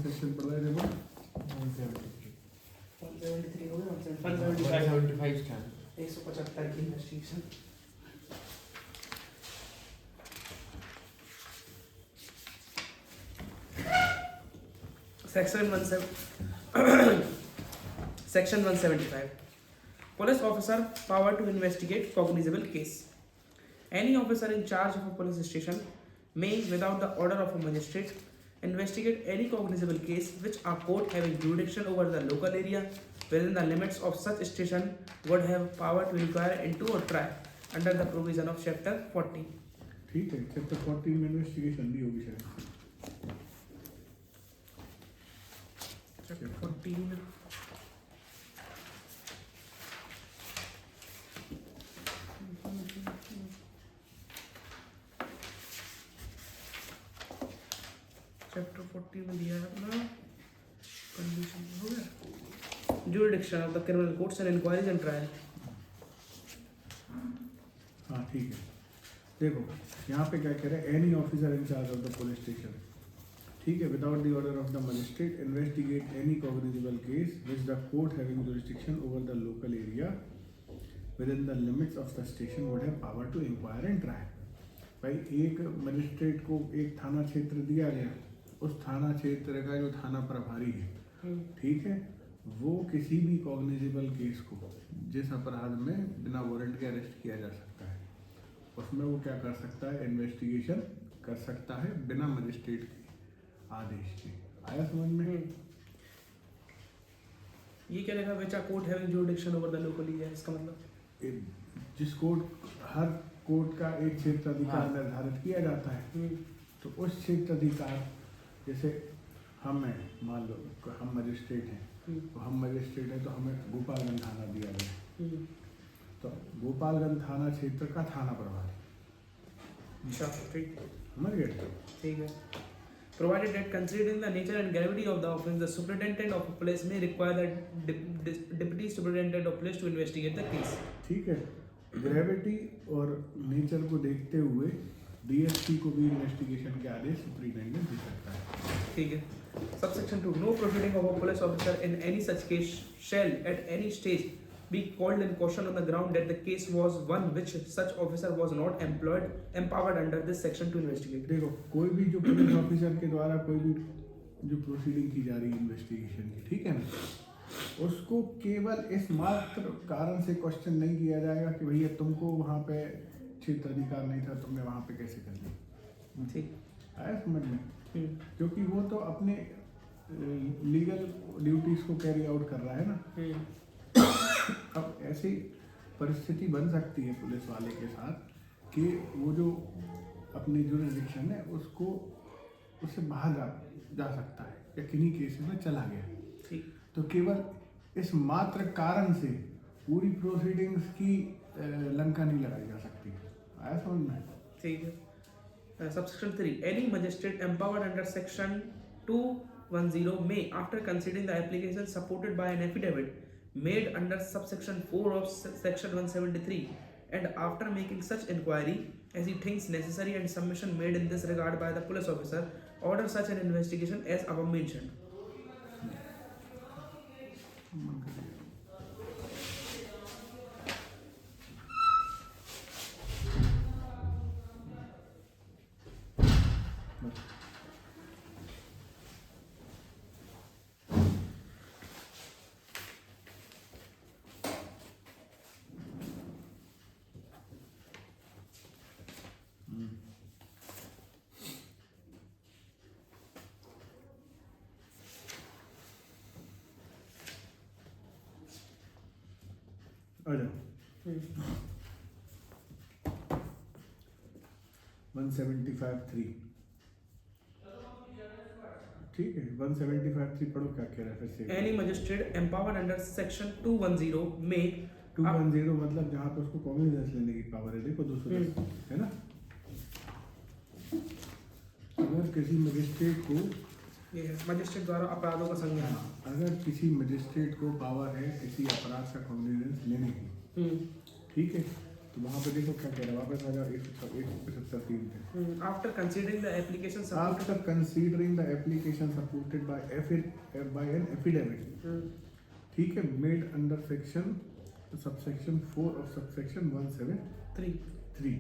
Section पढ़ रहे थे वो 173 हो गया 175 स्टैंड 175 की investigation. Section 175. Police officer power to investigate cognizable case. Any officer in charge of a police station may, without the order of a magistrate, investigate any cognizable case which a court having jurisdiction over the local area within the limits of such station would have power to inquire into or try under the provision of chapter 40. ठीक है, chapter 40 में investigation भी होगी शायद। Chapter 14. Chapter 40 में दिया है अपना कंडीशन हो गया jurisdiction of the criminal courts and inquiries and trial. हाँ ठीक है, देखो यहाँ पे क्या कह रहे हैं, any officer in charge of the police station, ठीक है, without the order of the magistrate investigate any cognizable case which the court having jurisdiction over the local area within the limits of the station would have power to inquire and try. भाई एक magistrate को एक थाना क्षेत्र दिया गया, उस थाना क्षेत्र का जो थाना प्रभारी है, ठीक है, वो किसी भी कॉग्निजेबल केस को जिस अपराध में बिना वारंट के अरेस्ट किया जा सकता है, उसमें वो क्या कर सकता है, इन्वेस्टिगेशन कर सकता है बिना मजिस्ट्रेट के आदेश के। आया समझ में? ये क्या लिखा, which court having jurisdiction over the local area, इसका मतलब जिस कोर्ट, हर कोर्ट का एक क्षेत्र अधिकार निर्धारित किया जाता है, तो उस क्षेत्र अधिकार, जैसे हम हैं, मान लो हम मजिस्ट्रेट हैं, तो हम मजिस्ट्रेट हैं तो हमें गोपालगंज थाना दिया गया, तो गोपालगंज थाना क्षेत्र का थाना प्रभारी, अच्छा ठीक समझ गए? ठीक है। Provided that considering the nature and gravity of the offence, the superintendent of a police may require the deputy superintendent of police to investigate the case. ठीक है, ग्रेविटी और नेचर को देखते हुए डीएसपी को भी इन्वेस्टिगेशन के आदेश सुपरिटेंडेंट दे सकता है। ठीक है। Subsection 2. No proceeding of a police officer in any such case shall at any stage be called in question on the ground that the case was one which such officer was not empowered under this section to investigate. देखो, कोई भी जो police officer के द्वारा कोई भी जो proceeding की जा रही है इन्वेस्टिगेशन की, ठीक है ना, उसको केवल इस मात्र कारण से क्वेश्चन नहीं किया जाएगा कि भैया तुमको वहाँ पे क्षेत्र अधिकार नहीं था, तुमने वहाँ पे कैसे कर लिया। ठीक आया समझ में? क्योंकि वो तो अपने लीगल ड्यूटीज को कैरी आउट कर रहा है ना। अब ऐसी परिस्थिति बन सकती है पुलिस वाले के साथ कि वो जो अपनी जुरिस्डिक्शन है उसको उससे बाहर जा सकता है या किन्हीं केसेस में चला गया, ठीक। तो केवल इस मात्र कारण से पूरी प्रोसीडिंग्स की लंका नहीं लगाई जा सकती। आया समझ में? ठीक है। Subsection 3. Any magistrate empowered under section 210 may, after considering the application supported by an affidavit made under subsection 4 of section 173, and after making such inquiry as he thinks necessary and submission made in this regard by the police officer, order such an investigation as above mentioned. आ जाओ। 175(3), ठीक है, 175(3) पढ़ो क्या कह रहा है फिर से। Any magistrate empowered under section 210 may 210 मतलब जहाँ पे उसको कॉग्निजेंस लेने की पावर है, देखो 210 है ना। अगर किसी मजिस्ट्रेट को, ये मजिस्ट्रेट द्वारा अपराधों का संज्ञान, अगर किसी मजिस्ट्रेट को पावर है किसी अपराध का कॉग्निजेंस लेने की, ठीक है, तो वहाँ पे देखो क्या कह रहा है, वापस आ जाओ 175 पे। After considering the application After considering the application supported by an affidavit, ठीक है, made under subsection 4 of subsection 173,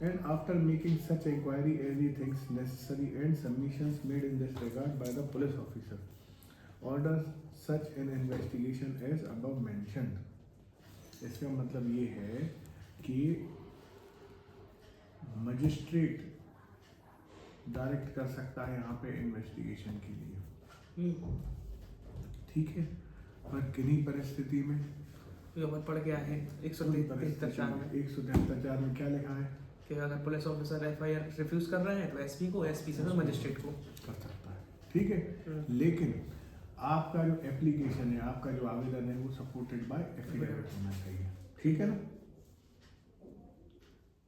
and after making such inquiry as he thinks necessary and submissions made in this regard by the police officer, orders such an investigation as above mentioned. इसका मतलब ये है कि magistrate direct कर सकता है यहाँ पे इन्वेस्टिगेशन के लिए, ठीक है, पर किन्हीं परिस्थिति में, यहाँ पर पढ़ के आए हैं 173 में क्या लिखा है कि अगर पुलिस ऑफिसर एफआईआर रिफ्यूज कर रहे हैं तो एसपी को, एसपी से तो मजिस्ट्रेट को कर सकता है, ठीक है। लेकिन आपका जो एप्लीकेशन है, आपका जो आवेदन है, वो सपोर्टेड बाय एफिडेविट होना चाहिए, ठीक है ना।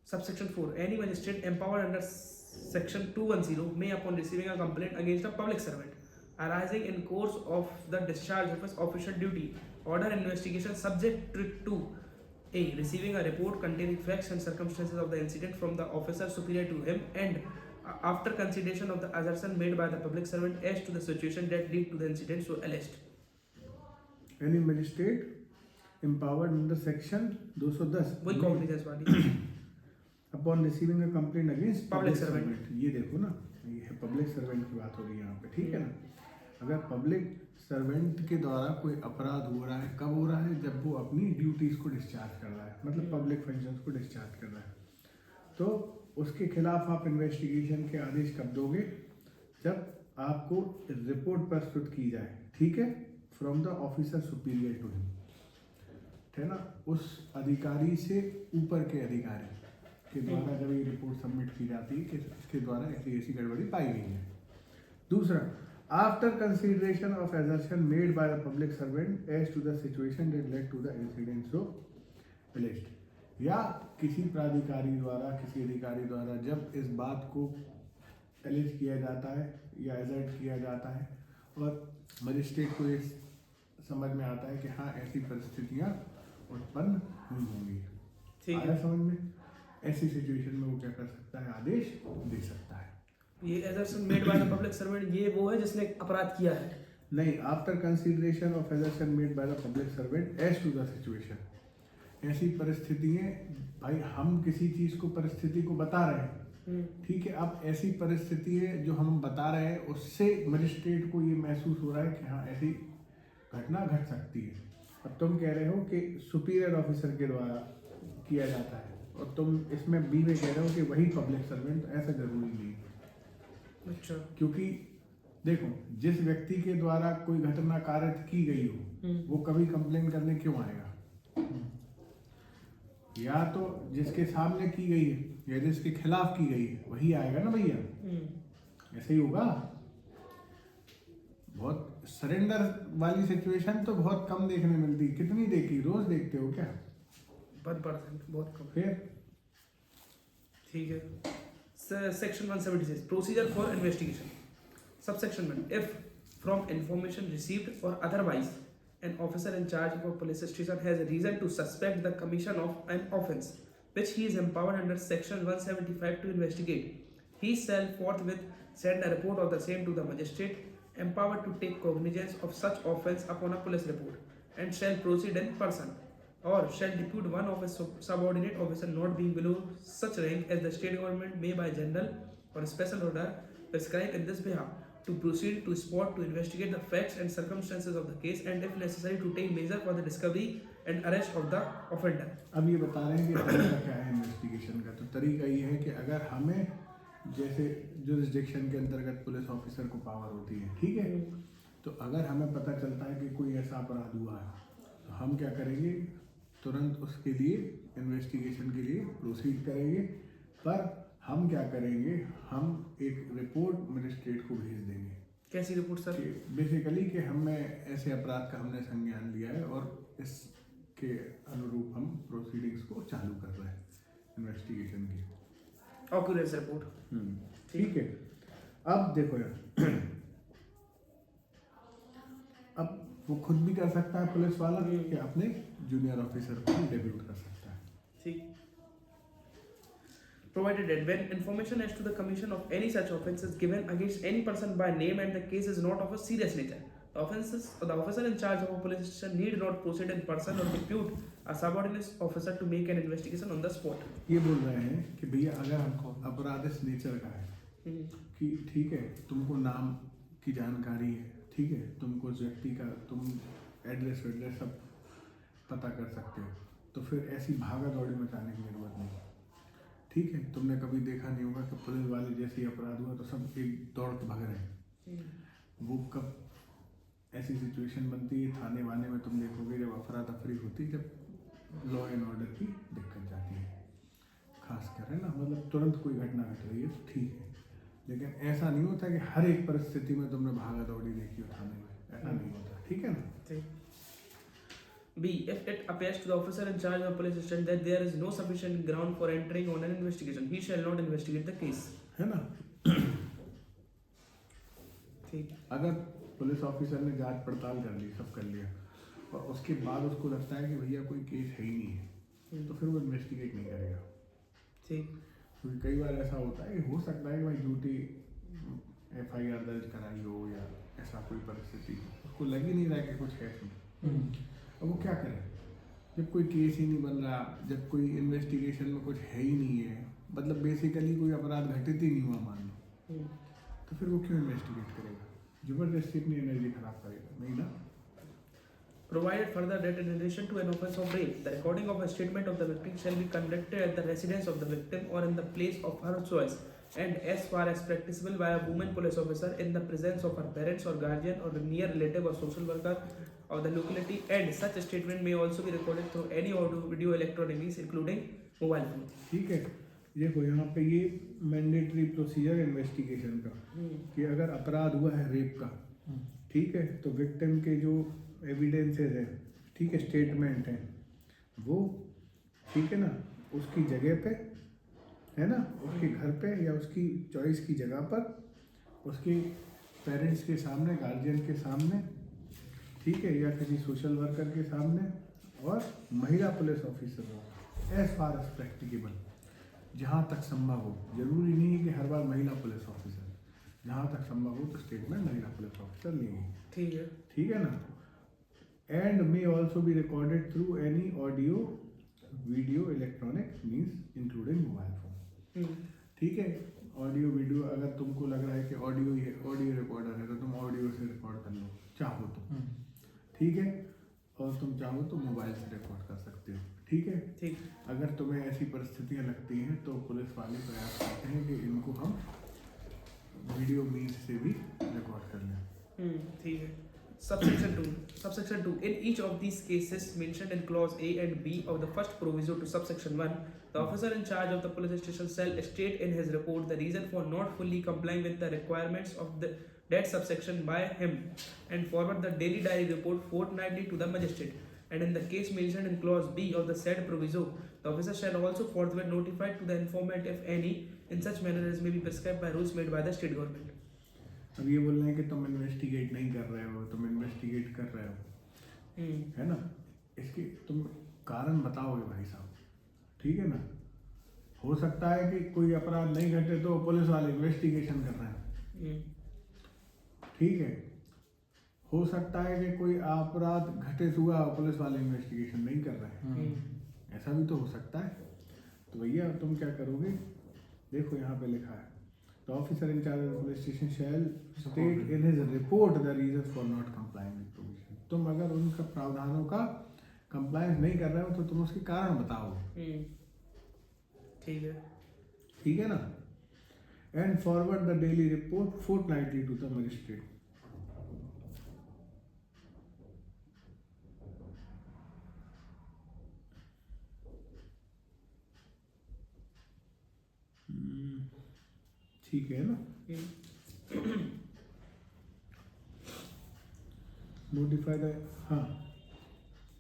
Subsection 4. Any magistrate empowered under Section 210 may, upon receiving a complaint against a public servant arising in course of the discharge of his official duty, order investigation subject to A. Receiving a report containing facts and circumstances of the incident from the officer superior to him, and after consideration of the assertion made by the public servant as to the situation that led to the incident so alleged. Any magistrate empowered under section 210 वही cognizance वाली upon receiving a complaint against Public servant. ये देखो ना, ये है public servant की बात हो रही है यहाँ पे, ठीक है ना। अगर पब्लिक सर्वेंट के द्वारा कोई अपराध हो रहा है, कब हो रहा है, जब वो अपनी ड्यूटीज को डिस्चार्ज कर रहा है, मतलब पब्लिक फंक्शंस को डिस्चार्ज कर रहा है, तो उसके खिलाफ आप इन्वेस्टिगेशन के आदेश कब दोगे, जब आपको रिपोर्ट प्रस्तुत की जाए, ठीक है, from the officer superior to him, है ना, उस अधिकारी से ऊपर के अधिकारी के द्वारा जब ये रिपोर्ट सबमिट की जाती है कि इसके द्वारा ऐसी ऐसी गड़बड़ी पाई गई है। दूसरा, after consideration of assertion made by the public servant as to the situation that led to the incident so alleged, या किसी प्राधिकारी द्वारा, किसी अधिकारी द्वारा जब इस बात को एलिज किया जाता है या एजर्ट किया जाता है और मजिस्ट्रेट को ये समझ में आता है कि हाँ ऐसी परिस्थितियाँ उत्पन्न हुई होंगी, ठीक आया है। समझ में, ऐसी सिचुएशन में वो क्या कर सकता है, आदेश दे सकता है। ये assertion made by the public servant, ये वो है जिसने अपराध किया है। नहीं, after consideration of assertion made by the public servant as to the situation, ऐसी परिस्थितियाँ, भाई हम किसी चीज़ को, परिस्थिति को बता रहे हैं, ठीक है, अब ऐसी परिस्थिति है जो हम बता रहे हैं, उससे मजिस्ट्रेट को ये महसूस हो रहा है कि हाँ ऐसी घटना घट सकती है। अब तुम कह रहे हो कि सुपीरियर ऑफिसर के द्वारा किया जाता है, और तुम इसमें बी में कह रहे हो कि वही पब्लिक सर्वेंट, ऐसा जरूरी नहीं है। अच्छा, क्योंकि देखो, जिस व्यक्ति के द्वारा कोई घटना कारित की गई हो, वो कभी कंप्लेन करने क्यों आएगा? या तो जिसके सामने की गई है या जिसके खिलाफ की गई है वही आएगा ना भैया, ऐसे ही होगा। बहुत सरेंडर वाली सिचुएशन तो बहुत कम देखने मिलती, कितनी देखी, रोज देखते हो क्या? 1% बहुत कम। फिर ठीक है। Section 176 procedure for investigation. Subsection 1, if from information received और otherwise an officer in charge of a police station has a reason to suspect the commission of an offence which he is empowered under section 175 to investigate, he shall forthwith send a report of the same to the magistrate empowered to take cognizance of such offence upon a police report, and shall proceed in person, or shall depute one of his subordinate officer not being below such rank as the state government may by general or special order prescribe in this behalf, to proceed to spot to investigate the facts and circumstances of the case, and if necessary to take measure for the discovery and arrest of the offender. अब ये बता रहे हैं कि तरीका क्या है investigation का। तो तरीका ये है कि अगर हमें, जैसे जुरिस्डिक्शन के अंतर्गत पुलिस ऑफिसर को पावर होती है, ठीक है, तो अगर हमें पता चलता है कि कोई ऐसा अपराध हुआ है, तो हम क्या करेंगे, तुरंत उसके लिए इन्वेस्टिगेशन के लिए प्रोसीड करेंगे। पर हम क्या करेंगे, हम एक रिपोर्ट मजिस्ट्रेट को भेज देंगे। कैसी रिपोर्ट सर? बेसिकली कि हमें ऐसे अपराध का हमने संज्ञान लिया है और इसके अनुरूप हम प्रोसीडिंग्स को चालू कर रहे हैं इन्वेस्टिगेशन की। Occurrence report. ठीक है। अब देखो यार, अब वो खुद भी कर सकता है पुलिस वाला कि अपने जूनियर ऑफिसर को डेब्यूट कर सकता है। ठीक। provided that when information as to the commission of any such offence is given against any person by name and the case is not of a serious nature, the offences or the officer in charge of a police station need not proceed in person or depute a subordinate officer to make an investigation on the spot. ये बोल रहे हैं कि भैया अगर अपराध इस nature का है कि ठीक है तुमको नाम की जानकारी है, ठीक है तुमको उस व्यक्ति का तुम एड्रेस वेड्रेस सब पता कर सकते हो, तो फिर ऐसी भागा दौड़ी मचाने की जरूरत नहीं। ठीक है, तुमने कभी देखा नहीं होगा कि पुलिस वाले जैसे ही अपराध हुआ तो सब एक दौड़ के भाग रहे हैं। वो कब ऐसी सिचुएशन बनती है थाने वाने में, तुम देखोगे जब अफरा तफरी होती, जब लॉ एंड ऑर्डर की दिक्कत जाती है, खास कर है ना, मतलब तुरंत कोई घटना घट रही है तो ठीक है, लेकिन ऐसा नहीं होता कि हर एक परिस्थिति में तुमने भागा दौड़ी देखी हो थाने में, ऐसा नहीं होता। ठीक है ना। B. If it appears to the officer in charge of a police station that there is no sufficient ground for entering on an investigation, he shall not investigate the case. है ना। ठीक। अगर पुलिस ऑफिसर ने जांच पड़ताल कर ली, सब कर लिया, और उसके बाद उसको लगता है कि भैया कोई केस है ही नहीं है, तो फिर वो इन्वेस्टिगेट नहीं करेगा। ठीक। क्योंकि कई बार ऐसा होता है कि हो सकता है कि भाई झूठी FIR दर्ज कराई हो या ऐसा कोई परिस्थिति, उसको लग ही नहीं रहा कि कुछ है इसमें, अब वो क्या करे? जब कोई केस ही नहीं बन रहा, जब कोई इन्वेस्टिगेशन में कुछ है ही नहीं है, मतलब बेसिकली कोई अपराध घटित ही नहीं हुआ मान लो, तो फिर वो क्यों इन्वेस्टिगेट करेगा? जबरदस्ती अपनी एनर्जी खराब करेगा नहीं ना। Provided further that in relation to an offence of rape, the recording of a statement of the victim shall be conducted at the residence of the victim or in the place of her choice, and as far as practicable by a woman police officer in the presence of her parents or guardian or near relative or social worker of the locality, and such a statement may also be recorded through any audio video electronic means including mobile phone. ठीक है, देखो यहाँ पे ये mandatory procedure investigation का कि अगर अपराध हुआ है रेप का, ठीक है, तो विक्टिम के जो एविडेंसेस हैं, ठीक है, स्टेटमेंट हैं, वो ठीक है ना, उसकी जगह पे है ना, उसके घर पे या उसकी चॉइस की जगह पर, उसके पेरेंट्स के सामने, गार्जियन के सामने, ठीक है, या किसी सोशल वर्कर के सामने, और महिला पुलिस ऑफिसर हो एज फार एज प्रैक्टिकेबल, जहाँ तक संभव हो। जरूरी नहीं है कि हर बार महिला पुलिस ऑफिसर, जहाँ तक संभव हो तो स्टेटमेंट महिला पुलिस ऑफिसर लेंगे। ठीक है, ठीक है ना। And may also be recorded through any audio video electronic means including mobile phone. ठीक है, ऑडियो वीडियो, अगर तुमको लग रहा है कि ऑडियो रिकॉर्डर है तो तुम ऑडियो से रिकॉर्ड कर लो, चाहो तो, ठीक है, और तुम चाहो तो मोबाइल से रिकॉर्ड कर सकते हो। ठीक है, ठीक। अगर तुम्हें ऐसी परिस्थितियाँ लगती हैं तो पुलिस वाले प्रयास करते हैं कि इनको हम वीडियो मीन्स से भी रिकॉर्ड कर लें। ठीक है। Subsection 2. In each of these cases mentioned in clause A and B of the first proviso to subsection 1, the officer in charge of the police station shall state in his report the reason for not fully complying with the requirements of that subsection by him, and forward the daily diary report fortnightly to the magistrate. And in the case mentioned in clause B of the said proviso, the officer shall also forthwith notify to the informant if any, in such manner as may be prescribed by rules made by the state government. अब ये बोल रहे हैं कि तुम investigate नहीं कर रहे हो, तुम इन्वेस्टिगेट कर रहे हो, है ना, इसके तुम कारण बताओगे भाई साहब। ठीक है ना, हो सकता है कि कोई अपराध नहीं घटे तो पुलिस वाले इन्वेस्टिगेशन कर रहे हैं, ठीक है, हो सकता है कि कोई अपराध घटे हुआ पुलिस वाले इन्वेस्टिगेशन नहीं कर रहे हैं, ऐसा भी तो हो सकता है। तो भैया तुम क्या करोगे, देखो यहाँ पे लिखा है, the officer in charge of the police station shall state in his report the reason for not complying with provision। तुम अगर उनका प्रावधानों का कंप्लायंस नहीं कर रहे हो तो तुम उसके कारण बताओगे। ठीक है, ठीक है ना। And forward the daily report fortnightly to the magistrate. ठीक है ना। नोटिफाई द, हाँ,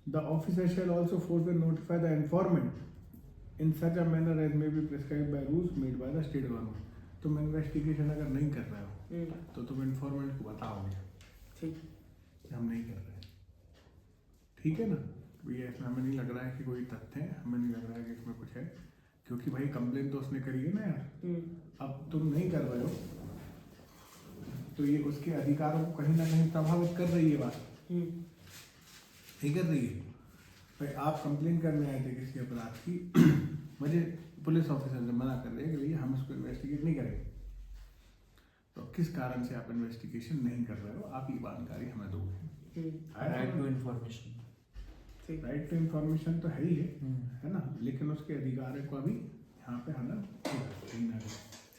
the officer shall also forthwith notify the informant in such a manner as may be prescribed by rules made by the state government। तुम investigation अगर नहीं कर रहे हो तो तुम इन्फॉर्मेंट को बताओगे ठीक, कि हम नहीं कर रहे। ठीक है ना, भैया इसमें हमें नहीं लग रहा है कि कोई तथ्य है, हमें नहीं लग रहा है कि इसमें कुछ है, क्योंकि भाई कंप्लेन तो उसने करी है ना यार, अब तुम नहीं कर रहे हो तो ये उसके अधिकारों को कहीं ना कहीं प्रभावित कर रही है बात, नहीं कर रही है। भाई आप कंप्लेन करने आए थे किसी अपराध की, मुझे पुलिस ऑफिसर ने मना कर दिया कि भैया हम उसको इन्वेस्टिगेट नहीं करेंगे, तो किस कारण से आप इन्वेस्टिगेशन नहीं कर रहे हो, आप ये जानकारी हमें दोगे। Right to information. Right to information तो है ही है ना, लेकिन उसके अधिकार को अभी यहाँ पे हमें कहीं ना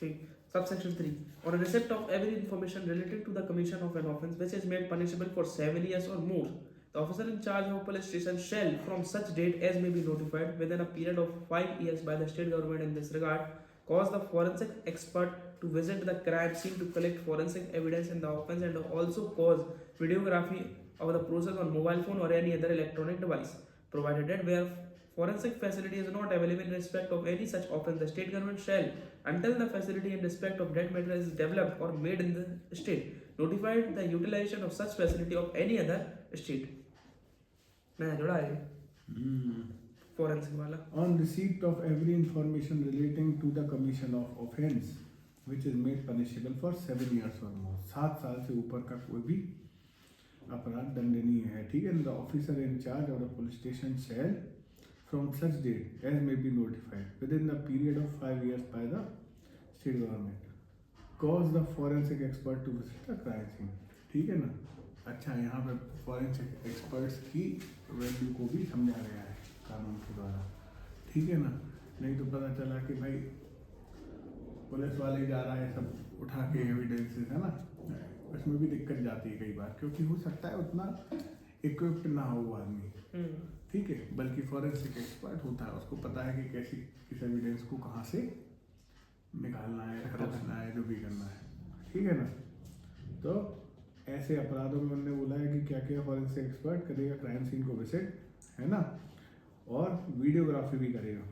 कहीं। Subsection 3. On a receipt of every information relating to the commission of an offence which is made punishable for 7 years or more, the officer in charge of a police station shall, from such date as may be notified within a period of 5 years by the state government in this regard, cause the forensic expert to visit the crime scene to collect forensic evidence in the offence and also cause videography of the process on mobile phone or any other electronic device, provided that where forensic facility is not available in respect of any such offence, the state government shall, until the facility in respect of that matter is developed or made in the state, notify the utilization of such facility of any other state. मैं जोड़ा है forensic वाला. On receipt of every information relating to the commission of offence which is made punishable for 7 years or more, 7 साल से ऊपर का कोई भी अपराध दंडनीय है, ठीक है। The officer in charge of the police station shall, from such date as may be notified within the period of 5 years by the state government, cause the forensic expert to visit the crime scene, ठीक है ना। अच्छा, यहाँ पे forensic experts की value को भी समझा गया है कानून के द्वारा, ठीक है ना। नहीं तो पता चला कि भाई पुलिस वाले जा रहा है सब उठा के एविडेंसेस, है ना, उसमें भी दिक्कत जाती है कई बार, क्योंकि हो सकता है उतना इक्विप्ड ना हो वो आदमी, ठीक है, बल्कि फॉरेंसिक एक्सपर्ट होता है, उसको पता है कि कैसी किस एविडेंस को कहाँ से निकालना है, रखना है, जो भी करना है, ठीक है ना। तो ऐसे अपराधों में उन्होंने बोला है कि क्या क्या फॉरेंसिक एक्सपर्ट करेगा, क्राइम सीन को विजिट, है ना, और वीडियोग्राफी भी करेगा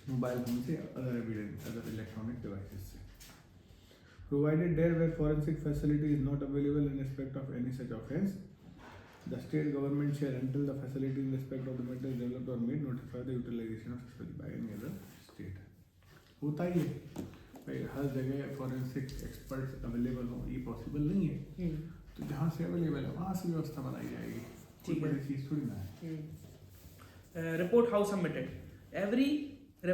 मोबाइल फोन से, other evidence, other electronic devices से, provided there were forensic facility is not available in respect of any such offence, the state government shall, until the facility in respect of the matter is developed or made, notify the utilization of facility by any other state. होता ही है भाई, हर जगह forensic experts available हो ये possible नहीं है, तो जहाँ से अवेलेबल है वहाँ से व्यवस्था बनाई जाएगी, कोई बड़ी चीज़ थोड़ी ना है। Report how submitted. Every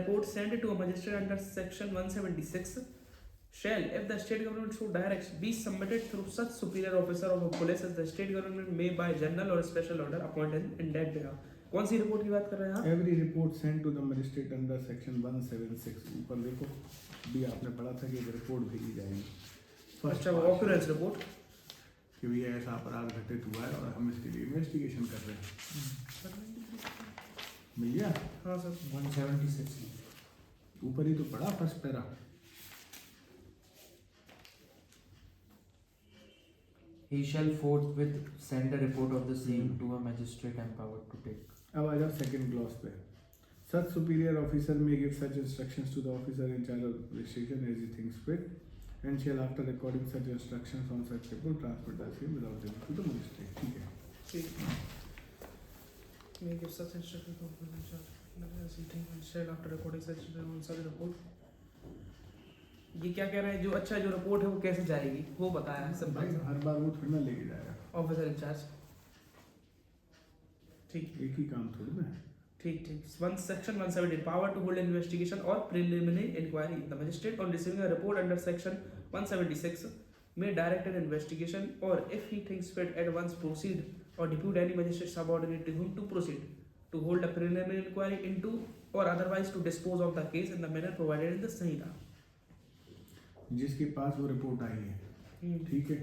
report sent to a magistrate under section 176 shall, if the state government so directs, be submitted through such superior officer of a police as the state government may by general or special order appoint in that behalf. कौन सी report की बात कर रहे हैं आप? Every report sent to the magistrate under section 176, ऊपर देखो भी आपने पढ़ा था कि एक रिपोर्ट भेजी जाएगी, अच्छा, वो ऑक्यूरेंस रिपोर्ट कि भैया ऐसा अपराध घटित हुआ है और हम इसके लिए इन्वेस्टिगेशन कर रहे हैं, भैया। हाँ सर, 176 ऊपर ही तो पढ़ा first para. He shall forthwith send a report of the same to a magistrate empowered to take. अब आ जाओ सेकंड क्लॉज पे। Such superior officer may give such instructions to the officer in charge of registration as he thinks fit, and shall, after recording such instructions on such report, transmit the same without delay to the magistrate, ठीक है। ठीक। May give such instruction to the officer as he thinks and shall, after recording such on such report. ये क्या कह रहे हैं, जो अच्छा जो रिपोर्ट है वो कैसे जाएगी वो बताया है सब। भाई हर बार वो थोड़ी ना लेके जाएगा ऑफिसर इंचार्ज, ठीक, एक ही काम थोड़ी ना है। ठीक ठीक। Section 117, power to hold investigation or preliminary inquiry. The magistrate on receiving a report under section 176 may direct an investigation, or if he thinks fit at once proceed or depute any magistrate subordinate to whom to proceed to hold a preliminary inquiry into or otherwise to dispose of the case in the manner provided in the संहिता। जिसके पास वो report आई है, ठीक है,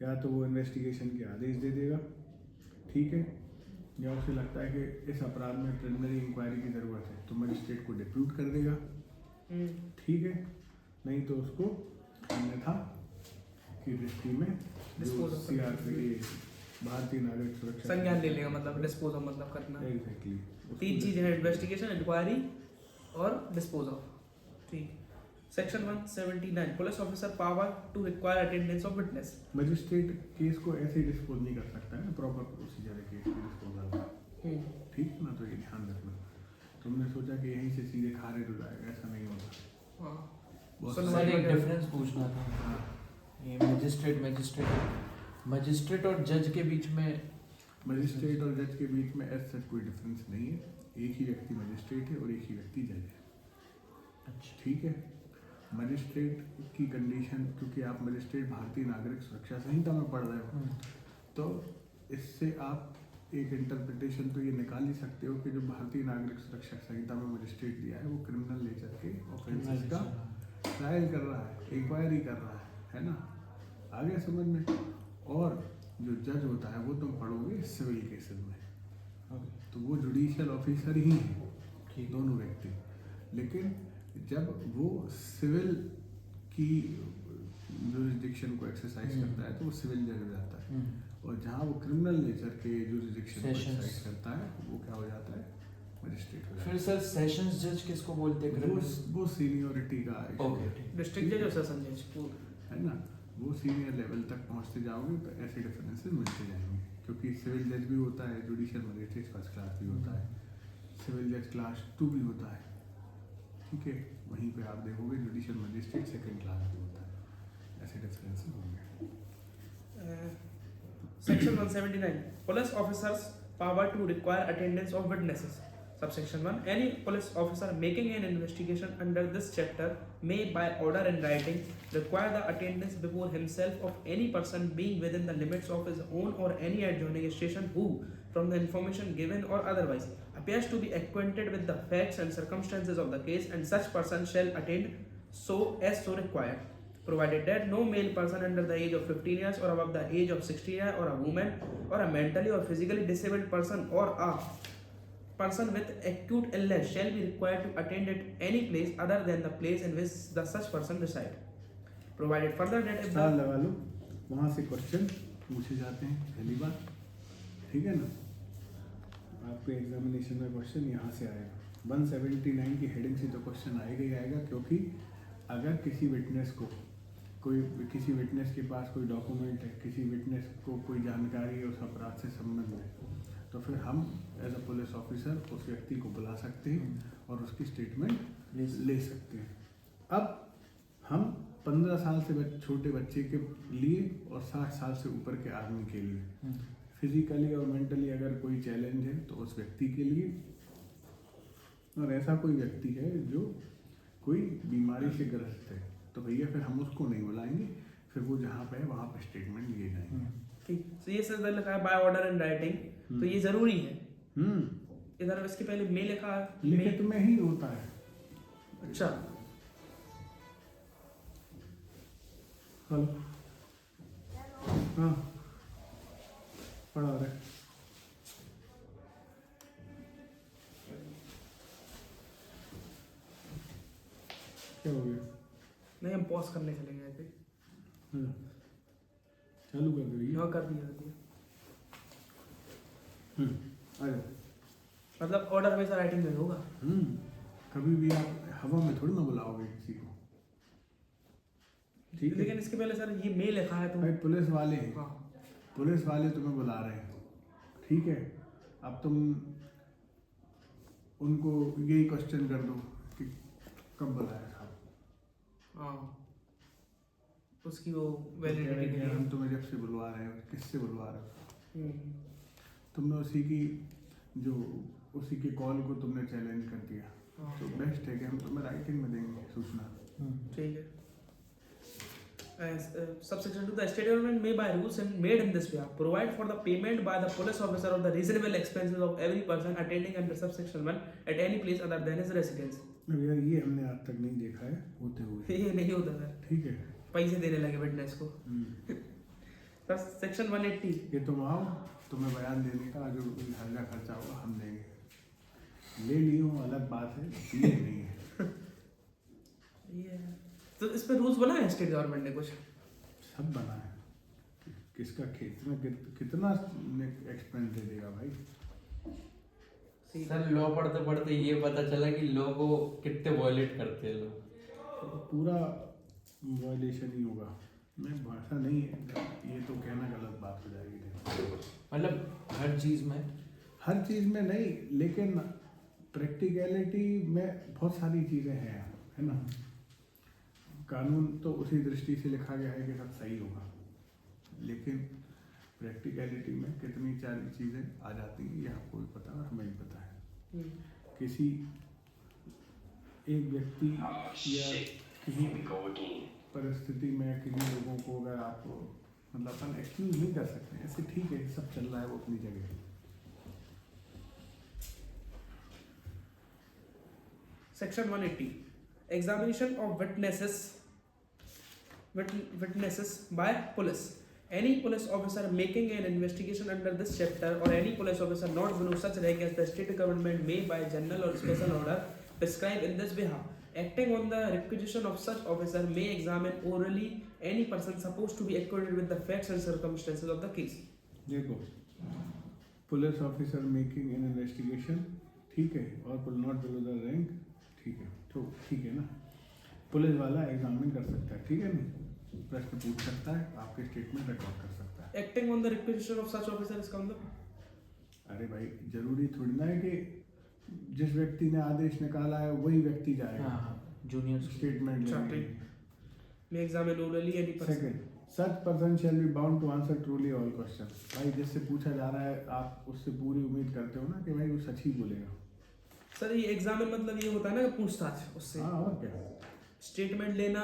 या तो वो investigation के आदेश दे देगा, ठीक है, या उसे लगता है कि इस अपराध में प्रिलिमिनरी इंक्वायरी की ज़रूरत है तो मजिस्ट्रेट को डिप्यूट कर देगा, ठीक है, नहीं तो उसको अन्यथा की दृष्टि में सीआरपी भारतीय नागरिक सुरक्षा संज्ञान ले लेगा, मतलब डिस्पोज ऑफ मतलब करना। एग्जैक्टली, तीन चीजें हैं, इन्वेस्टिगेशन, इंक्वायरी और डिस्पोज ऑफ, ठीक। Section 179, police officer power to require attendance of witness. Magistrate case को ऐसे ही डिस्पोज नहीं कर सकता है ना, प्रॉपर प्रोसीजर है केस की डिस्पोजल का, ठीक है ना, तो ये ध्यान रखना। तुमने सोचा कि यहीं से सीधे खारिज हो जाएगा, ऐसा नहीं होता। हाँ बहुत सुनो सर भाई, एक डिफरेंस पूछना था। हाँ, ये मजिस्ट्रेट और जज के बीच में मजिस्ट्रेट और जज के बीच में ऐसा कोई डिफरेंस नहीं है। एक ही व्यक्ति मजिस्ट्रेट है और एक ही व्यक्ति जज है। अच्छा ठीक है। मजिस्ट्रेट की कंडीशन, क्योंकि आप मजिस्ट्रेट भारतीय नागरिक सुरक्षा संहिता में पढ़ रहे हो, तो इससे आप एक इंटरप्रिटेशन तो ये निकाल ही सकते हो कि जो भारतीय नागरिक सुरक्षा संहिता में मजिस्ट्रेट दिया है वो क्रिमिनल नेचर के ऑफेंसेस का ट्रायल कर रहा है, इंक्वायरी कर रहा है ना। आगे समझ में। और जो जज होता है वो तुम पढ़ोगे सिविल केसेस में, तो वो जुडिशियल ऑफिसर ही है, ठीक दोनों व्यक्ति। लेकिन जब वो सिविल की जुरिस्डिक्शन को एक्सरसाइज करता है तो वो सिविल जज हो जाता है, और जहाँ वो क्रिमिनल नेचर के जुरिस्डिक्शन को Sessions. एक्सरसाइज करता है वो क्या हो जाता है, मजिस्ट्रेट हो जाता फिर सर सेशंस जज किसको बोलते हैं? है। वो सीनियोरिटी का issue ओके है, ठीक। डिस्ट्रिक्ट जज और सेशन जज है ना। वो सीनियर लेवल तक पहुँचते जाओगे तो ऐसे डिफरेंसेस मिलते जाएंगे, क्योंकि सिविल जज भी होता है, जुडिशियल मजिस्ट्रेट फर्स्ट क्लास भी होता है, सिविल जज क्लास 2 भी होता है। ठीक है। वहीं पे आप देखोगे जुडिशियल मजिस्ट्रेट सेकंड क्लास भी होता है। ऐसे डिफरेंसेस होंगे। Section 179. Police officers power to require attendance of witnesses. Subsection 1. Any police officer making an investigation under this chapter may, by order in writing, require the attendance before himself of any person being within the limits of his own or any adjoining station who, from the information given or otherwise, appears to be acquainted with the facts and circumstances of the case, and such person shall attend so as so required, provided that no male person under the age of 15 years or above the age of 60 years, or a woman, or a mentally or physically disabled person, or a person with acute illness shall be required to attend at any place other than the place in which the such person reside, provided further that if star the लगा लो, वहाँ से question पूछे जाते हैं पहली बार। ठीक है ना। आपके एग्जामिनेशन में क्वेश्चन यहाँ से आएगा। 179 की हेडिंग से तो क्वेश्चन आएगा ही आएगा, क्योंकि अगर किसी विटनेस को किसी विटनेस के पास कोई डॉक्यूमेंट है, किसी विटनेस को कोई जानकारी है उस अपराध से संबंध में, तो फिर हम एज अ पुलिस ऑफिसर उस व्यक्ति को बुला सकते हैं और उसकी स्टेटमेंट ले सकते हैं। अब हम 15 साल से छोटे बच्चे के लिए और 60 साल से ऊपर के आदमी के लिए फिजिकली और मेंटली अगर कोई चैलेंज है तो उस व्यक्ति के लिए, और ऐसा कोई व्यक्ति है जो कोई बीमारी से ग्रस्त है तो भैया फिर हम उसको नहीं बुलाएंगे, फिर वो जहाँ पे है वहाँ पे स्टेटमेंट लिए जाएंगे। ठीक, तो ये सर लिखा है बाय ऑर्डर एंड राइटिंग, तो ये जरूरी है। इधर इसके पहले मे लिखा है, लिखित में ही होता है। अच्छा हेलो, हाँ पढ़ा रहे। क्या हो गया? नहीं, हम पॉज करने चले गए थे। हाँ, चालू कर दो। यहाँ कर दिया आ जाओ। मतलब ऑर्डर हमेशा राइटिंग में होगा। कभी भी आप हवा में थोड़ी ना बुलाओगे किसी को। ठीक है। लेकिन इसके पहले सर ये मे लिखा है तो भाई पुलिस वाले हैं, हाँ पुलिस वाले तुम्हें बुला रहे हैं। ठीक है। अब तुम उनको यही क्वेश्चन कर दो कि कब बुलाया साहब। हाँ, उसकी वो तो कह रहे हैं कि वैलिडिटी हम तुम्हें जब से बुलवा रहे हैं, किससे बुलवा रहे हो? नहीं। तुमने उसी के कॉल को तुमने चैलेंज कर दिया। तो बेस्ट है कि हम तुम्हें राइटिंग में देंगे सूचना। ठीक है। Subsection 2, the state government may by rules and made in this way provide for the payment by the police officer of the reasonable expenses of every person attending under subsection 1 at any place other than his residence. अब यार ये हमने आज तक नहीं देखा है होते हुए। ये नहीं होता सर, ठीक है। पैसे देने लगे विटनेस को। सर सेक्शन 180, ये तुम आओ, तुम्हें बयान देने का जो हर्जा खर्चा होगा हम देंगे। ले लियो अलग बात है, ये नहीं है। ये तो इस पे रूल्स बनाए स्टेट गवर्नमेंट ने कुछ? सब बना है। किसका कितना एक्सपेंस दे देगा भाई। सर लॉ पढ़ते पढ़ते ये पता चला कि लॉ को कितने वॉयलेट करते हैं लोग। पूरा वायलेशन ही होगा। मैं भाषा नहीं है, ये तो कहना गलत बात हो जाएगी। मतलब हर चीज में हर चीज़ में नहीं, लेकिन प्रैक्टिकलिटी में बहुत सारी चीज़ें हैं, है ना। कानून तो उसी दृष्टि से लिखा गया है कि सब सही होगा, लेकिन प्रैक्टिकलिटी में कितनी सारी चीज़ें आ जाती हैं ये आपको भी पता है और हमें भी पता है। किसी एक व्यक्ति या किसी परिस्थिति में किसी लोगों को अगर आप मतलब अपन एक्सक्यूज नहीं कर सकते, ऐसे ठीक है सब चल रहा है वो अपनी जगह। Section 180. Examination of witnesses by police. Any police officer making an investigation under this chapter or any police officer not below such rank as the state government may by general or special order prescribe in this behalf, acting on the requisition of such officer, may examine orally any person supposed to be acquainted with the facts and circumstances of the case. देखो, police officer making an investigation, ठीक है, और not below the rank, ठीक है, तो ठीक है ना। पुलिस वाला एग्जामिन कर सकता है, ठीक है ना, प्रश्न पूछ सकता है, आपके स्टेटमेंट रिकॉर्ड कर सकता है। Acting on the requisition of such officer इसका मतलब? अरे भाई जरूरी थोड़ी ना है कि जिस व्यक्ति ने आदेश निकाला है वही व्यक्ति जाएगा जूनियर स्टेटमेंट लेने। May examine orally any person. Second, such person shall be bound to answer truly all questions। भाई जिससे पूछा जा रहा है आप उससे पूरी उम्मीद करते हो ना कि भाई वो सच ही बोलेगा। सर ये एग्जामिन मतलब ये होता है ना कि पूछताछ उससे, हाँ और क्या, स्टेटमेंट लेना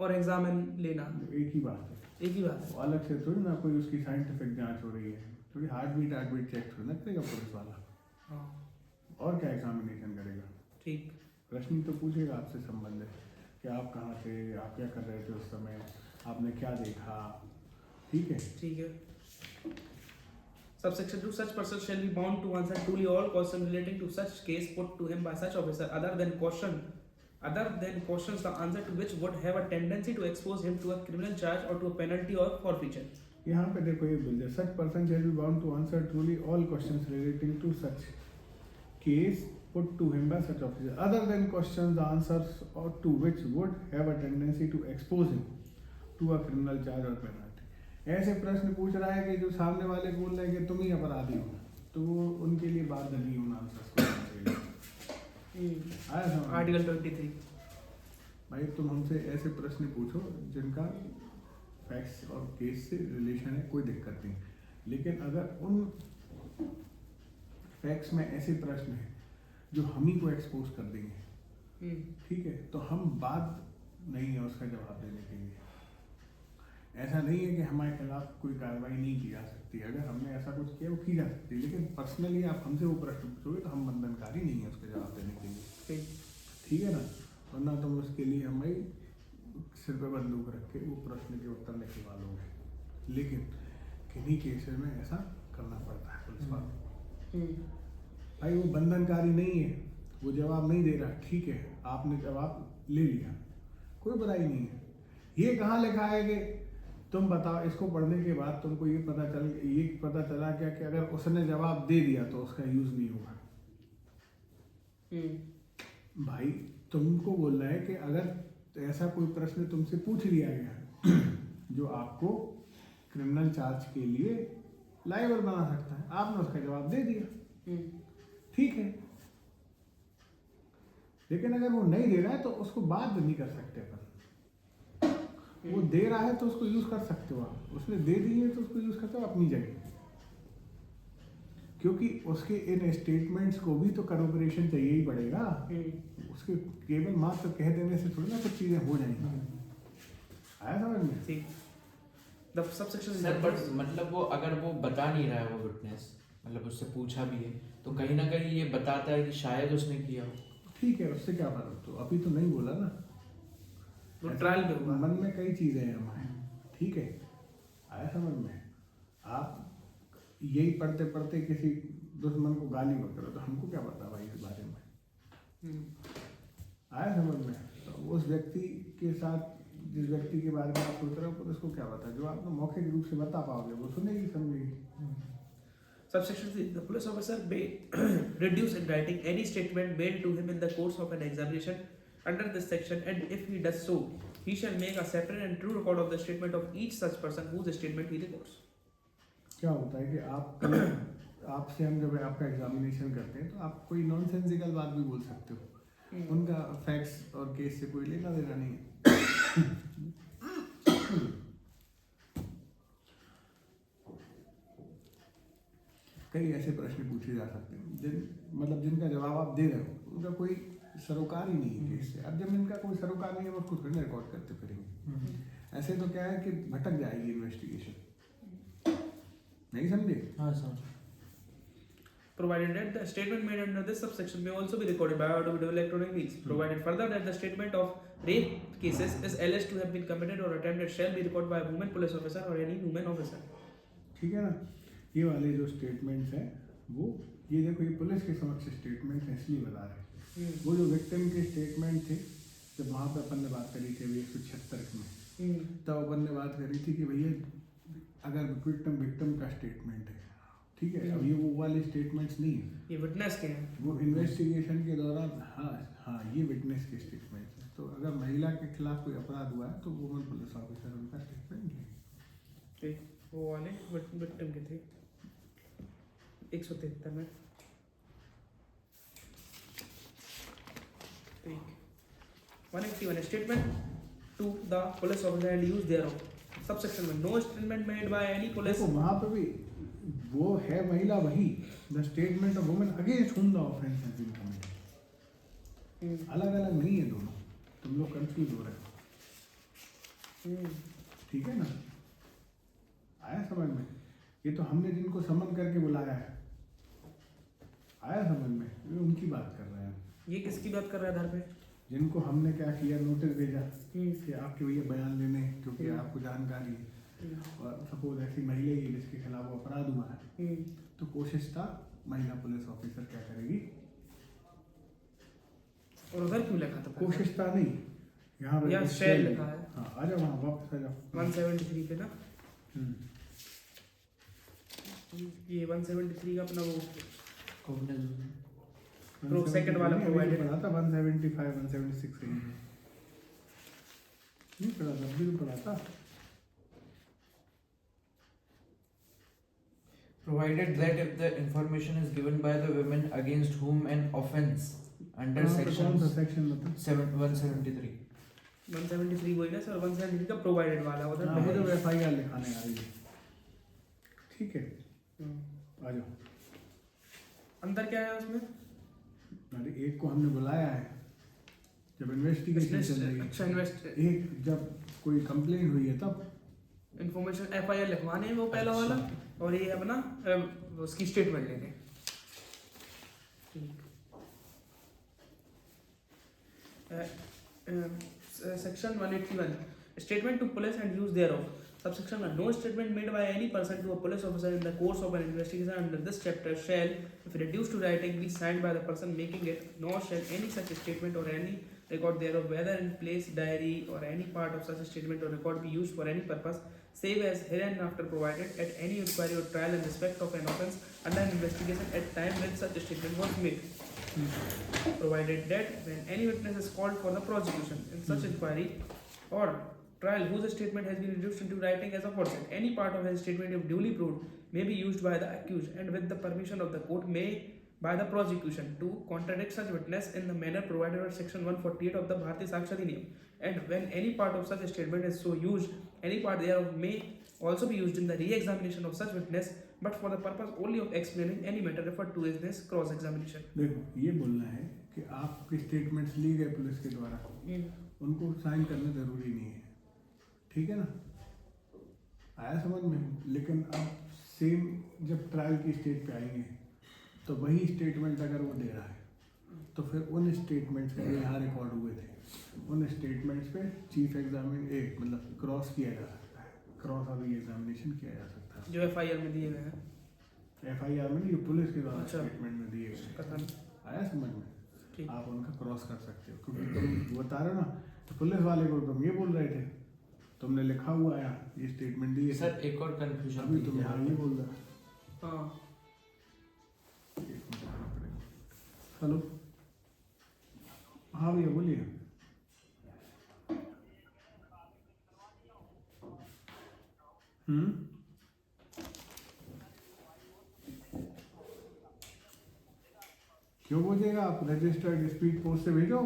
और एग्जामिन लेना एक ही बात है, एक ही बात है। वो अलग से थोड़ी ना कोई उसकी साइंटिफिक जांच हो रही है, थोड़ी हार्ट बीट चेक थोड़ी ना करेगा पुलिस वाला, हाँ और क्या एग्जामिनेशन करेगा। ठीक, प्रश्न तो पूछेगा आपसे संबंधित कि आप कहाँ थे, आप क्या कर रहे थे उस समय, आपने क्या देखा, ठीक है। ठीक है। Subsection 2, such person shall be bound to answer truly all questions relating to such case put to him by such officer other than questions the answer to which would have a tendency to expose him to a criminal charge or to a penalty or forfeiture. यहाँ पे देखो ये बोल दिया, such person shall be bound to answer truly all questions relating to such case put to him by such officer other than questions the answers or to which would have a tendency to expose him to a criminal charge or penalty। ऐसे प्रश्न पूछ रहा है कि जो सामने वाले बोल रहे हैं कि तुम ही अपराधी हो, तो उनके लिए बात नहीं उन आंसर्स को आया समझ। आर्टिकल 23। भाई तुम हमसे ऐसे प्रश्न पूछो जिनका फैक्ट्स और केस से रिलेशन है, कोई दिक्कत नहीं, लेकिन अगर उन फैक्ट्स में ऐसे प्रश्न हैं जो हम ही को एक्सपोज कर देंगे, ठीक है, तो हम बात नहीं है उसका जवाब देने के लिए। ऐसा नहीं है कि हमारे खिलाफ कोई कार्रवाई नहीं की जा सकती, अगर हमने ऐसा कुछ किया वो की जा सकती है, लेकिन पर्सनली आप हमसे वो प्रश्न पूछोगे तो हम बंधनकारी नहीं है उसके जवाब देने के लिए, ठीक है ना। वरना तुम उसके लिए हम भाई सिर पे बंदूक रख के वो प्रश्न के उत्तर निकलवा लोगे, लेकिन किन्हीं केसेस में ऐसा करना पड़ता है पुलिस वालों। भाई वो बंधनकारी नहीं है, वो जवाब नहीं दे रहा, ठीक है, आपने जवाब ले लिया, कोई बुराई नहीं है। ये कहाँ लिखा है कि तुम बताओ, इसको पढ़ने के बाद तुमको ये पता चला क्या कि अगर उसने जवाब दे दिया तो उसका यूज नहीं होगा। भाई तुमको बोल रहा है कि अगर ऐसा कोई प्रश्न तुमसे पूछ लिया गया जो आपको क्रिमिनल चार्ज के लिए लायबल बना सकता है, आपने उसका जवाब दे दिया, ठीक है, लेकिन अगर वो नहीं दे रहा है तो उसको बात नहीं कर सकते अपन। वो दे रहा है तो उसको यूज कर सकते हो आप, उसने दे दी है तो उसको यूज करते हो अपनी जगह, क्योंकि उसके इन स्टेटमेंट्स को भी तो कॉर्पोरेशन चाहिए ही पड़ेगा। उसके केवल मात्र कह देने से थोड़ी ना कुछ चीजें हो जाएंगी। आया समझ में? ठीक। द सबसेक्शन सर बट मतलब वो अगर वो बता नहीं रहा है वो विटनेस, मतलब उससे पूछा भी है तो कहीं ना कहीं ये बताता है कि शायद उसने किया हो, ठीक है, उससे क्या फर्क, तो अभी तो नहीं बोला ना, वो ट्रायल में होगा। मन में कई चीजें हैं हमारे, ठीक है, आया समझ में। आप यही पढ़ते पढ़ते किसी दुश्मन को गाली मत करो, तो हमको क्या पता भाई इस बारे में, आया समझ में। तो उस व्यक्ति के साथ जिस व्यक्ति के बारे में आप सोच रहे हो तो उसको क्या पता, जो आप मौखिक रूप से बता पाओगे वो सुनेगी समझेगी। Subsection 3. The police officer may reduce in writing any statement made to him in the course of an examination under this section, and if he does so, he shall make a separate and true record of the statement of each such person whose statement he records. क्या होता है कि आपसे हम जब आपका examination करते हैं तो आप कोई नॉनसेंसिकल बात भी बोल सकते हो, उनका फैक्ट्स और केस से कोई लेना देना नहीं है। कई ऐसे प्रश्न पूछे जा सकते हैं जिनका जवाब आप दे रहे हो उनका कोई सरोकार ही नहीं है केस से। अब जब इनका कोई सरोकार नहीं है वो खुद फिर रिकॉर्ड करते फिरेंगे। ऐसे तो क्या है कि भटक जाएगी इन्वेस्टिगेशन। नहीं समझे? हाँ समझ। Provided that the statement made under this subsection may also be recorded by audio, video, electronic means. Provided further that the statement of rape cases is alleged to have been committed or attempted shall be recorded by a woman police officer or any woman officer. ठीक है ना? ये वाले जो statements हैं वो ये देखो ये पुलिस के समक्ष स्टेटमेंट है इसलिए बता रहे हैं। वो जो विक्टिम के स्टेटमेंट थे जब वहाँ पे अपन ने बात करी थी 176 में, तब अपन ने बात करी थी कि भैया अगर विक्टिम का स्टेटमेंट है, ठीक है, अब ये वो वाले स्टेटमेंट्स नहीं है, ये विटनेस के हैं, वो इन्वेस्टिगेशन के दौरान। हाँ ये विटनेस के स्टेटमेंट है। तो अगर महिला के खिलाफ कोई अपराध हुआ है तो वुमन पुलिस ऑफिसर उनका स्टेटमेंट है। वो वाले विक्टिम के थे 173 में। ठीक 181 statement to the police officer and use thereof subsection में no statement made by any police. देखो वहाँ पे भी वो है महिला वही the statement of woman against whom the offence has been committed. अलग अलग नहीं है दोनों, तुम लोग कंफ्यूज हो रहे हो। ठीक है ना? आया समझ में? ये तो हमने जिनको समन करके बुलाया है, आया समझ में? ये उनकी बात कर रहे हैं। ये किसकी बात कर रहा है आधार पे? जिनको हमने क्या किया, नोटिस भेजा कि आपके भैया बयान लेने क्योंकि आपको जानकारी है और सपोज ऐसी महिला ही जिसके खिलाफ वो अपराध हुआ है, तो कोशिश था महिला पुलिस ऑफिसर क्या करेगी। और उधर क्यों लिखा था? कोशिश था नहीं, यहाँ पे शेल लिखा है। हाँ आ जाओ वहाँ वापस आ जाओ 173 पे ना, ये 173 का अपना वो सेकंड वाला प्रोवाइडेड पढ़ा था 175 176 नहीं पढ़ा था, अभी तो पढ़ा था। Provided that if the information is given by the women against whom an offence under section 173 173 वही ना सर, 173 का प्रोवाइडेड वाला उधर वो जो एफआईआर लिखाने आ रही है। ठीक है आ जाओ। अंदर क्या है उसमें? अरे एक को हमने बुलाया है जब इन्वेस्टिगेशन चल रही है। अच्छा एक जब कोई कंप्लेंट हुई है तब इन्फॉर्मेशन एफआईआर लिखवाने हैं वो पहला वाला, और ये अपना उसकी स्टेटमेंट लेने। Section 181 statement to police and use thereof subsection में no statement made by any person to a police officer in the course of an investigation under this chapter shall if reduced to writing be signed by the person making it, nor shall any such statement or any record thereof whether in place diary or any part of such statement or record be used for any purpose save as hereinafter provided at any inquiry or trial in respect of an offence under an investigation at time when such statement was made. Provided that when any witness is called for the prosecution in such inquiry or trial whose statement has been reduced into writing as aforesaid, any part of his statement if duly proved may be used by the accused and with the permission of the court may by the prosecution to contradict such witness in the manner provided by section 148 of the Bharatiya Sakshya Adhiniyam, and when any part of such statement is so used, any part thereof may also be used in the re-examination of such witness but for the purpose only of explaining any matter referred to in this cross examination. देखो ये बोलना है कि आपके statements ली गए police के द्वारा, उनको साइन करना जरूरी नहीं है। ठीक है ना? आया समझ में? लेकिन अब सेम जब ट्रायल की स्टेज पे आएंगे तो वही स्टेटमेंट अगर वो दे रहा है तो फिर उन स्टेटमेंट्स के यहाँ रिकॉर्ड हुए थे, उन स्टेटमेंट्स पे चीफ मतलब क्रॉस किया जा सकता है, क्रॉस और एग्जामिनेशन किया जा सकता है जो एफआईआर में दिए गए हैं, एफआईआर में नहीं, जो पुलिस के द्वारा अच्छा। स्टेटमेंट में दिए गए। कथन। आया समझ में? ठीक। आप उनका क्रॉस कर सकते हो क्योंकि तुम बता रहे हो ना, तो पुलिस वाले को तुम ये बोल रहे थे, तुमने लिखा हुआ आया ये स्टेटमेंट दिए सर एक और कंफ्यूजन अभी तुम यहाँ ये बोल रहे हो। हाँ हेलो हाँ भैया बोलिए। क्यों भेजेगा? आप रजिस्टर्ड स्पीड पोस्ट से भेजो।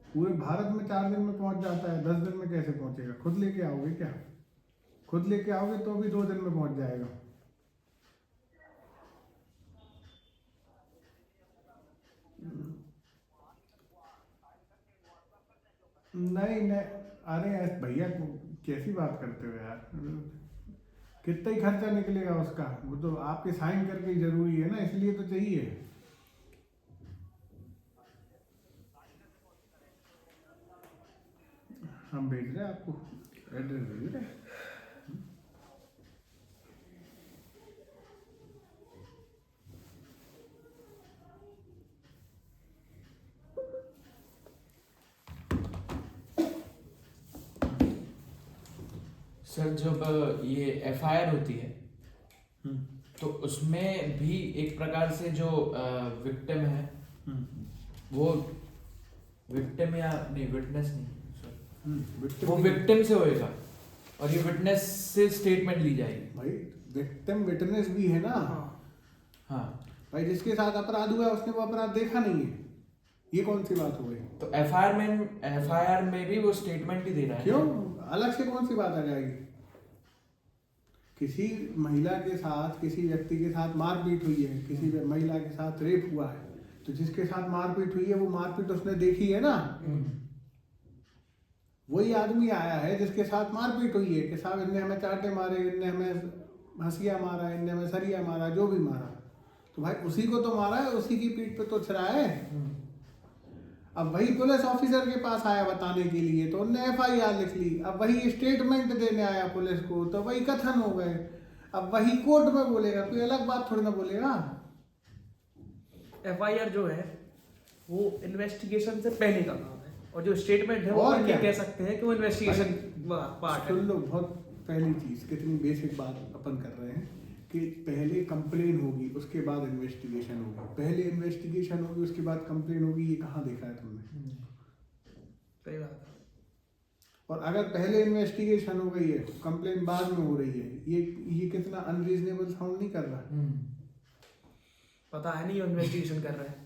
पूरे भारत में 4 दिन में पहुंच जाता है, 10 दिन में कैसे पहुंचेगा? खुद लेके आओगे क्या? खुद लेके आओगे तो भी 2 दिन में पहुंच जाएगा। नहीं नहीं, अरे भैया कैसी बात करते हो यार? कितना ही खर्चा निकलेगा उसका? वो तो आपके साइन करके ही जरूरी है ना, इसलिए तो चाहिए। हम भेज रहे हैं आपको, एड्रेस भेज रहे हैं। सर जब ये एफआईआर होती है तो उसमें भी एक प्रकार से जो विक्टिम है वो विक्टिम या नहीं, विटनेस नहीं, वो विक्टिम से होएगा और ये विटनेस से स्टेटमेंट ली जाएगी। भाई विक्टिम विटनेस भी है ना। हाँ भाई जिसके साथ अपराध हुआ है उसने वो अपराध देखा नहीं है, ये कौन सी बात हो गई? तो एफआईआर में भी वो स्टेटमेंट ही दे रहा है। क्यों अलग से कौन सी बात आ जाएगी? किसी महिला के साथ, किसी व्यक्ति के साथ मारपीट हुई है, किसी महिला के साथ रेप हुआ है, तो जिसके साथ मारपीट हुई है वो मारपीट उसने देखी है ना। वही आदमी आया है जिसके साथ मारपीट हुई है कि साहब इनने हमें चाटे मारे, इनने हमें हंसिया मारा, इनने हमें सरिया मारा, जो भी मारा, तो भाई उसी को तो मारा है, उसी की पीठ पे तो छिड़ा है। अब वही पुलिस ऑफिसर के पास आया बताने के लिए तो उनने एफआईआर लिख ली। अब वही स्टेटमेंट देने आया पुलिस को तो वही कथन हो गए। अब वही कोर्ट में बोलेगा, कोई अलग बात थोड़ी ना बोलेगा। एफआईआर जो है वो इन्वेस्टिगेशन से पहले का काम है, और जो स्टेटमेंट है वो और ये क्या? कह सकते हैं कि वो इन्वेस्टिगेशन पार्ट है। सुन लो, बहुत पहली चीज, कितनी बेसिक बात अपन कर रहे हैं कि पहले कंप्लेन होगी उसके बाद इन्वेस्टिगेशन होगी, पहले इन्वेस्टिगेशन होगी उसके बाद कंप्लेन होगी। ये कहाँ देखा है तुमने? सही बात है। और अगर पहले इन्वेस्टिगेशन हो गई है कंप्लेन बाद में हो रही है, ये कितना अनरीजनेबल साउंड नहीं कर रहा? पता है नहीं इन्वेस्टिगेशन कर रहे हैं।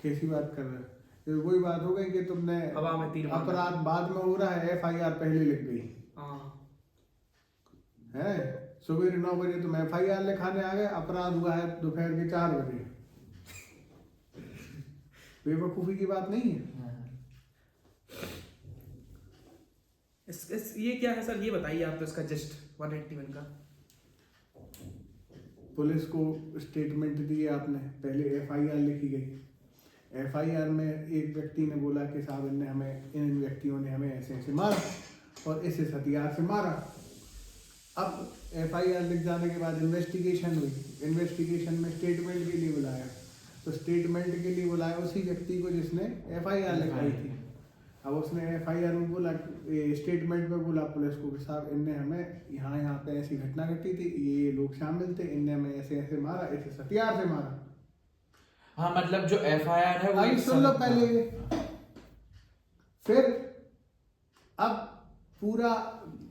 कैसी बात कर रहे हैं? ये वही बात हो गई कि तुमने हवा में तीर मारा। अपराध बाद में हो रहा है, एफआईआर पहले लिख गई है। सुबह 9 बजे तुम एफआईआर लिखाने आ गए, अपराध हुआ है दोपहर के 4 बजे। बेवकूफी की बात नहीं है। ये क्या है सर, ये बताइए आप तो इसका जस्ट 181 का। पुलिस को स्टेटमेंट दिए आपने, पहले एफआईआर लिखी गई। एफआईआर में एक व्यक्ति ने बोला कि साहब इनने हमें, इन व्यक्तियों ने हमें ऐसे ऐसे मारा और इस हथियार से मारा। अब एफआईआर लिख जाने के बाद इन्वेस्टिगेशन हुई, इन्वेस्टिगेशन में स्टेटमेंट के लिए बुलाया, तो स्टेटमेंट के लिए बुलाया उसी व्यक्ति को जिसने एफआईआर लिखाई थी। अब उसने एफआईआर में बोला, स्टेटमेंट में बोला पुलिस को कि साहब इनने हमें यहाँ पे ऐसी घटना घटी थी, ये लोग शामिल थे, इनने हमें ऐसे ऐसे मारा, ऐसे हथियार से मारा। हाँ मतलब जो एफआईआर है वो सुन लो पहले। फिर अब पूरा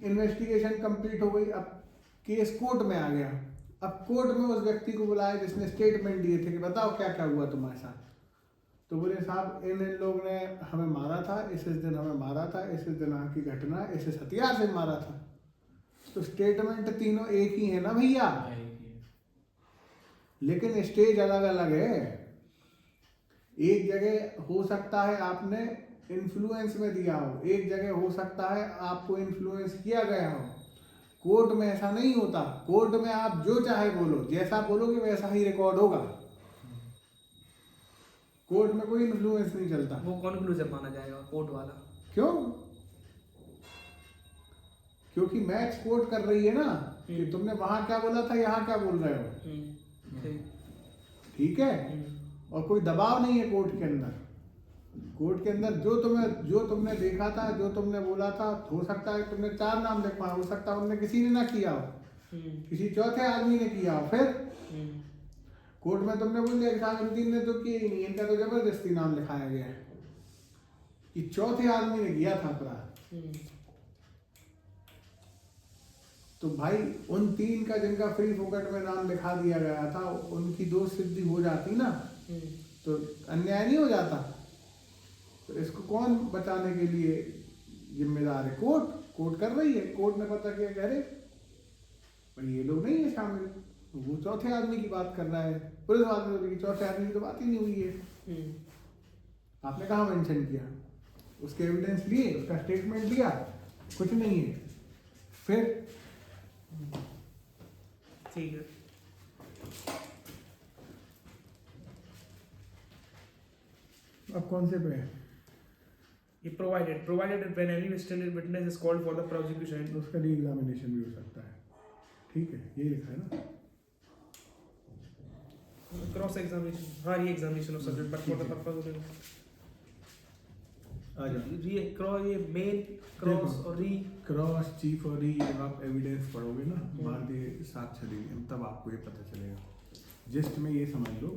इन्वेस्टिगेशन कंप्लीट हो गई, अब केस कोर्ट में आ गया। अब कोर्ट में उस व्यक्ति को बुलाया जिसने स्टेटमेंट दिए थे कि बताओ क्या क्या हुआ तुम्हारे साथ। तो बोले साहब इन लोग ने हमें मारा था, इस दिन हमें मारा था, इस दिन की घटना, इस हथियार से मारा था। तो स्टेटमेंट तीनों एक ही है ना भैया, लेकिन स्टेज अलग अलग है। एक जगह हो सकता है आपने इन्फ्लुएंस में दिया हो, एक जगह हो सकता है आपको इन्फ्लुएंस किया गया हो। कोर्ट में ऐसा नहीं होता। कोर्ट में आप जो चाहे बोलो, जैसा बोलोगे वैसा ही रिकॉर्ड होगा। कोर्ट में कोई इन्फ्लुएंस नहीं चलता। वो कॉन्क्लूजन माना जाएगा कोर्ट वाला। क्यों? क्योंकि मैच कोर्ट कर रही है ना कि तुमने वहां क्या बोला था, यहाँ क्या बोल रहे हो। ठीक है। और कोई दबाव नहीं है कोर्ट के अंदर। कोर्ट के अंदर जो तुमने देखा था, जो तुमने बोला था, हो सकता है तुमने 4 नाम लिखवा, हो सकता है उनने किसी ने ना किया हो, किसी चौथे आदमी ने किया हो। फिर कोर्ट में तुमने बोल दिया कि साहब इन 3 ने तो किए ही नहीं, इनका तो जबरदस्ती नाम लिखाया गया है कि चौथे आदमी ने किया था अपराध। तो भाई उन 3 का जिनका फ्री फोकट में नाम लिखा दिया गया था, उनकी दोष सिद्धि हो जाती ना, तो अन्याय नहीं हो जाता। तो इसको कौन बचाने के लिए जिम्मेदार है? कोर्ट कर रही है। कोर्ट ने पता क्या कह रहे, पर ये लोग नहीं है शामिल, वो चौथे आदमी की बात कर रहा है। पुलिस वाले की चौथे आदमी की तो बात ही नहीं हुई है। आपने कहाँ मेंशन किया? उसके एविडेंस लिए, उसका स्टेटमेंट लिया, कुछ नहीं है। फिर ठीक है, अब कौन से पे है? ये provided when any standard witness is called for the prosecution. उसका री एग्जामिनेशन भी हो सकता है। ठीक है, यही लिखा है ना? क्रॉस एग्जामिनेशन, हाँ ये examination of subject but for the purpose of आ जाओ। ये मेन क्रॉस और री क्रॉस, चीफ और री, जब आप एविडेंस पढ़ोगे ना भारतीय साक्ष्य अधिनियम, तब आपको ये पता चलेगा। जस्ट में ये समझ लो,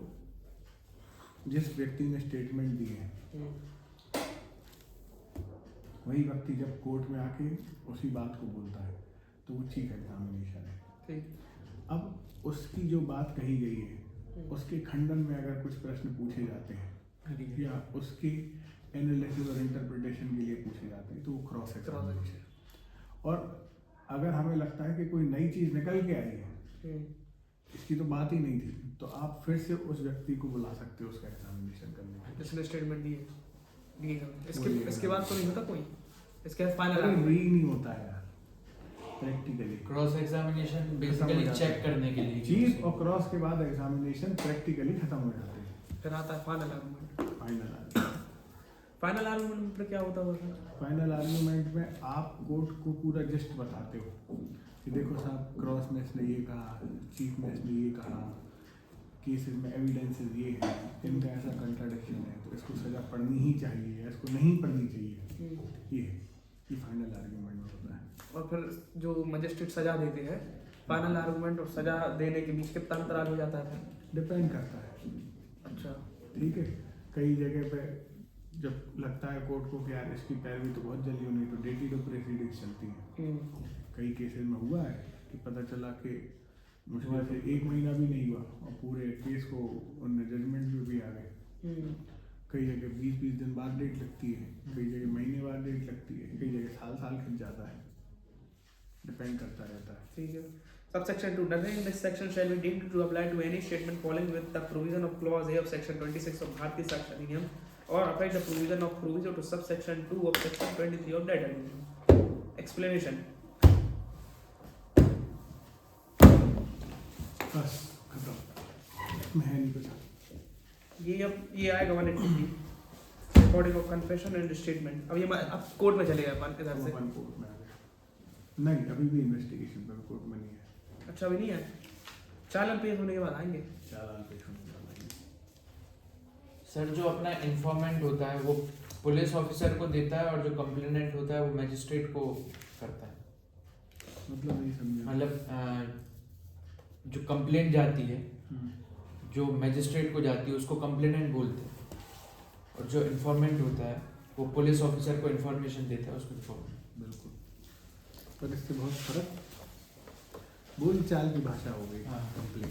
जिस व्यक्ति ने स्टेटमेंट दी है वही व्यक्ति जब कोर्ट में आके उसी बात को बोलता है तो वो चीफ एग्जामिनेशन है। ठीक। अब उसकी जो बात कही गई है उसके खंडन में अगर कुछ प्रश्न पूछे जाते हैं या उसके एनालिसिस और इंटरप्रिटेशन के लिए पूछे जाते हैं तो वो क्रॉस एग्जामिनेशन। और अगर हमें लगता है कि कोई नई चीज़ निकल के आई है, इसकी तो बात ही नहीं थी, तो आप फिर से उस व्यक्ति को बुला सकते हो उसका एग्जामिनेशन करने के लिए। जिसने स्टेटमेंट दी है। इसके बाद तो नहीं होता कोई, इसके फाइनल री नहीं होता है यार practically. Cross examination basically check करने के लिए चीफ और क्रॉस के बाद एग्जामिनेशन प्रैक्टिकली खत्म हो जाते हैं। फिर आता है final argument. Final final argument पर क्या होता है? फाइनल आर्गुमेंट में आप कोर्ट को पूरा जस्ट बताते हो कि देखो साहब, क्रॉस में इसने ये कहा, चीफ में इसने ये कहा, केसेस में एविडेंसेस ये है, इनका ऐसा कंट्राडिक्शन है, तो इसको सज़ा पड़नी ही चाहिए, इसको नहीं पड़नी चाहिए। ये फाइनल आर्गुमेंट में होता है। और फिर जो मजिस्ट्रेट सजा देते हैं, फाइनल आर्गुमेंट और सजा देने के बीच कितना अंतराल हो जाता है? डिपेंड करता है। अच्छा, ठीक है, कई जगह पे जब लगता है कोर्ट को कि यार इसकी पैरवी तो बहुत जल्दी होनी, तो डेटी टू प्रेसिडेंस चलती है। कई केसेस में हुआ है कि पता चला कि मुश्किल से 1 महीना भी नहीं हुआ और पूरे केस को उनने जजमेंट में भी आ गए। कई जगह 20-20 दिन बाद डेट लगती है, कई जगह महीने बाद डेट लगती है, कई जगह साल खिंच जाता है। डिपेंड करता रहता है। ठीक है। Subsection 2. Nothing in this section shall be deemed to apply to any statement falling with the provision of clause A of section 26 of Bharatiya Sakshya Adhiniyam or affect the provision of provision to subsection 2 of section 23 of that adhiniyam. Explanation. बस खत्म, इसमें है नहीं कुछ। ये आएगा 180 recording of confession and statement. अब ये अब कोर्ट में चलेगा अपन इधर से। अपन कोर्ट में आ गए। नहीं, अभी भी इन्वेस्टिगेशन पर कोर्ट में नहीं है। अच्छा, अभी नहीं है, चालान पेश होने के बाद आएंगे। चालान पेश होने के बाद आएंगे। सर, जो अपना इन्फॉर्मेंट होता है वो पुलिस ऑफिसर को देता है और जो कंप्लेनेंट होता है वो मैजिस्ट्रेट को करता है। मतलब नहीं समझा। मतलब जो कंप्लेंट जाती है, जो मैजिस्ट्रेट को जाती है उसको कंप्लेनेंट बोलते हैं, और जो इन्फॉर्मेंट होता है वो पुलिस ऑफिसर को इन्फॉर्मेशन देता है, उसको इन्फॉर्मेंट। बिल्कुल, पर इससे बहुत फर्क बोल चाल की भाषा हो गई। हाँ। कंप्लेन